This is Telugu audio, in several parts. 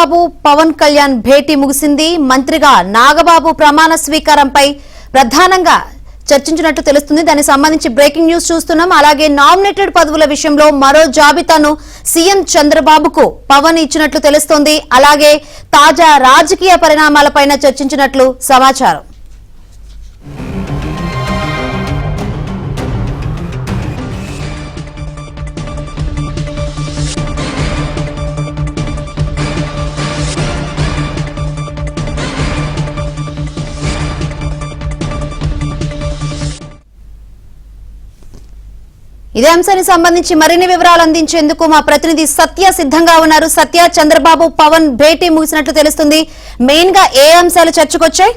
బాబు పవన్ కళ్యాణ్ భేటీ ముగిసింది. మంత్రిగా నాగబాబు ప్రమాణ స్వీకారంపై ప్రధానంగా చర్చించినట్టు తెలుస్తుంది. దానికి సంబంధించి బ్రేకింగ్ న్యూస్ చూస్తున్నాం. అలాగే నామినేటెడ్ పదవుల విషయంలో మరో జాబితాను సీఎం చంద్రబాబుకు పవన్ ఇచ్చినట్లు తెలుస్తోంది. అలాగే తాజా రాజకీయ పరిణామాలపైన చర్చించినట్లు సమాచారం. ఇదే అంశానికి సంబంధించి మరిన్ని వివరాలు అందించేందుకు మా ప్రతినిధి సత్య సిద్ధంగా ఉన్నారు. సత్య, చంద్రబాబు పవన్ భేటీ ముగిసినట్లు తెలుస్తుంది. మెయిన్ గా ఏ అంశాలు చర్చకొచ్చాయి?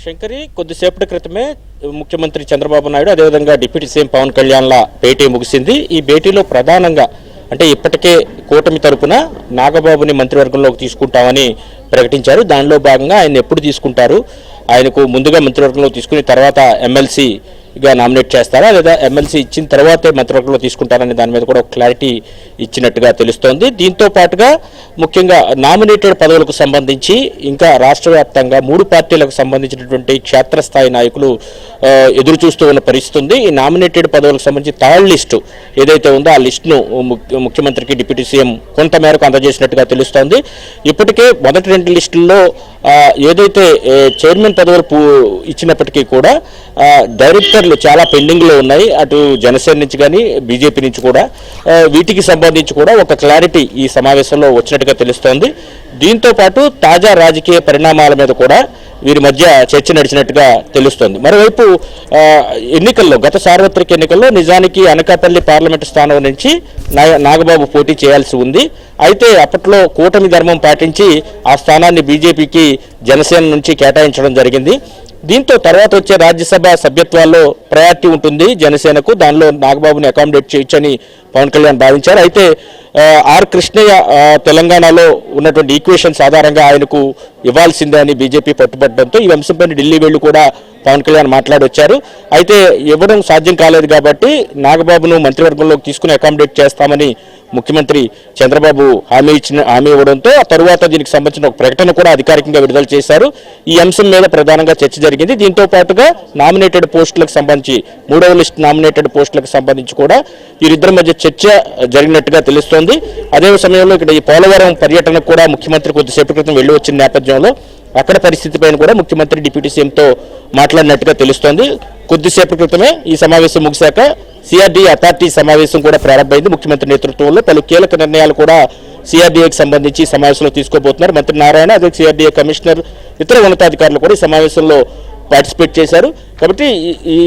శంకరి, కొద్దిసేపటి క్రితమే ముఖ్యమంత్రి చంద్రబాబు నాయుడు అదేవిధంగా డిప్యూటీ సీఎం పవన్ కళ్యాణ్ల భేటీ ముగిసింది. ఈ భేటీలో ప్రధానంగా అంటే ఇప్పటికే కూటమి తరపున నాగబాబుని మంత్రివర్గంలోకి తీసుకుంటామని ప్రకటించారు. దానిలో భాగంగా ఆయన ఎప్పుడు తీసుకుంటారు, ఆయనకు ముందుగా మంత్రివర్గంలో తీసుకుని తర్వాత ఎమ్మెల్సీగా నామినేట్ చేస్తారా లేదా ఎమ్మెల్సీ ఇచ్చిన తర్వాతే మంత్రివర్గంలో తీసుకుంటారనే దాని మీద కూడా ఒక క్లారిటీ ఇచ్చినట్టుగా తెలుస్తోంది. దీంతో పాటుగా ముఖ్యంగా నామినేటెడ్ పదవులకు సంబంధించి ఇంకా రాష్ట్ర వ్యాప్తంగా 3 పార్టీలకు సంబంధించినటువంటి క్షేత్రస్థాయి నాయకులు ఎదురు చూస్తూ ఉన్న పరిస్థితి ఉంది. ఈ నామినేటెడ్ పదవులకు సంబంధించి థర్డ్ లిస్టు ఏదైతే ఉందో ఆ లిస్టును ముఖ్యమంత్రికి డిప్యూటీ సీఎం కొంతమేరకు అందజేసినట్టుగా తెలుస్తోంది. ఇప్పటికే మొదటి 2 లిస్టుల్లో ఏదైతే చైర్మన్ పదవులు ఇచ్చినప్పటికీ కూడా డైరెక్టర్లు చాలా పెండింగ్లో ఉన్నాయి. అటు జనసేన నుంచి కానీ బీజేపీ నుంచి కూడా వీటికి సంబంధించి కూడా ఒక క్లారిటీ ఈ సమావేశంలో వచ్చినట్టుగా తెలుస్తోంది. దీంతో పాటు తాజా రాజకీయ పరిణామాల మీద కూడా వీరి మధ్య చర్చ నడిచినట్టుగా తెలుస్తోంది. మరోవైపు ఎన్నికల్లో గత సార్వత్రిక ఎన్నికల్లో నిజానికి అనకాపల్లి పార్లమెంటు స్థానం నుంచి నాగబాబు పోటీ చేయాల్సి ఉంది. అయితే అప్పట్లో కూటమి ధర్మం పాటించి ఆ స్థానాన్ని బీజేపీకి జనసేన నుంచి కేటాయించడం జరిగింది. దీంతో తర్వాత వచ్చే రాజ్యసభ సభ్యత్వాల్లో ప్రయారిటీ ఉంటుంది జనసేనకు. దానిలో నాగబాబుని అకామిడేట్ చేయొచ్చని పవన్ కళ్యాణ్ భావించారు. అయితే ఆర్ కృష్ణయ్య తెలంగాణలో ఉన్నటువంటి ఈక్వేషన్స్ ఆధారంగా ఆయనకు ఇవ్వాల్సిందే అని బీజేపీ పట్టుబట్టడంతో ఈ అంశంపై ఢిల్లీ వెళ్లి కూడా పవన్ కళ్యాణ్ మాట్లాడొచ్చారు. అయితే ఇవ్వడం సాధ్యం కాలేదు కాబట్టి నాగబాబును మంత్రివర్గంలోకి తీసుకుని అకామిడేట్ చేస్తామని ముఖ్యమంత్రి చంద్రబాబు హామీ ఇవ్వడంతో ఆ తరువాత దీనికి సంబంధించిన ఒక ప్రకటన కూడా అధికారికంగా విడుదల చేశారు. ఈ అంశం మీద ప్రధానంగా చర్చ జరిగింది. దీంతో పాటుగా నామినేటెడ్ పోస్టులకు సంబంధించి 3వ లిస్ట్ నామినేటెడ్ పోస్టులకు సంబంధించి కూడా వీరిద్దరి మధ్య చర్చ జరిగినట్టుగా తెలుస్తోంది. అదే సమయంలో ఇక్కడ ఈ పోలవరం పర్యటనకు కూడా ముఖ్యమంత్రి కొద్దిసేపటి క్రితం వెళ్లి వచ్చిన నేపథ్యంలో అక్కడ పరిస్థితిపైన కూడా ముఖ్యమంత్రి డిప్యూటీ సీఎంతో మాట్లాడినట్టుగా తెలుస్తోంది. కొద్దిసేపటి క్రితమే ఈ సమావేశం ముగిశాక సిఆర్డీఏ అథారిటీ సమావేశం కూడా ప్రారంభమైంది. ముఖ్యమంత్రి నేతృత్వంలో పలు కీలక నిర్ణయాలు కూడా సిఆర్డీఏకి సంబంధించి సమావేశంలో తీసుకోబోతున్నారు. మంత్రి నారాయణ, అదే సిఆర్డీఏ కమిషనర్, ఇతర ఉన్నతాధికారులు కూడా ఈ సమావేశంలో పార్టిసిపేట్ చేశారు. కాబట్టి ఈ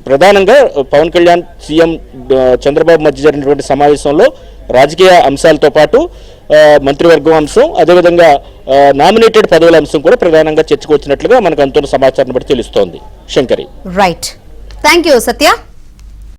ప్రధానంగా పవన్ కళ్యాణ్, సీఎం చంద్రబాబు మధ్య జరిగినటువంటి సమావేశంలో రాజకీయ అంశాలతో పాటు మంత్రివర్గం అంశం, అదేవిధంగా నామినేటెడ్ పదవుల అంశం కూడా ప్రధానంగా చర్చకు వచ్చినట్లుగా మనకు అంతున్న సమాచారం బట్టి తెలుస్తోంది. Shankari, right, thank you Satya.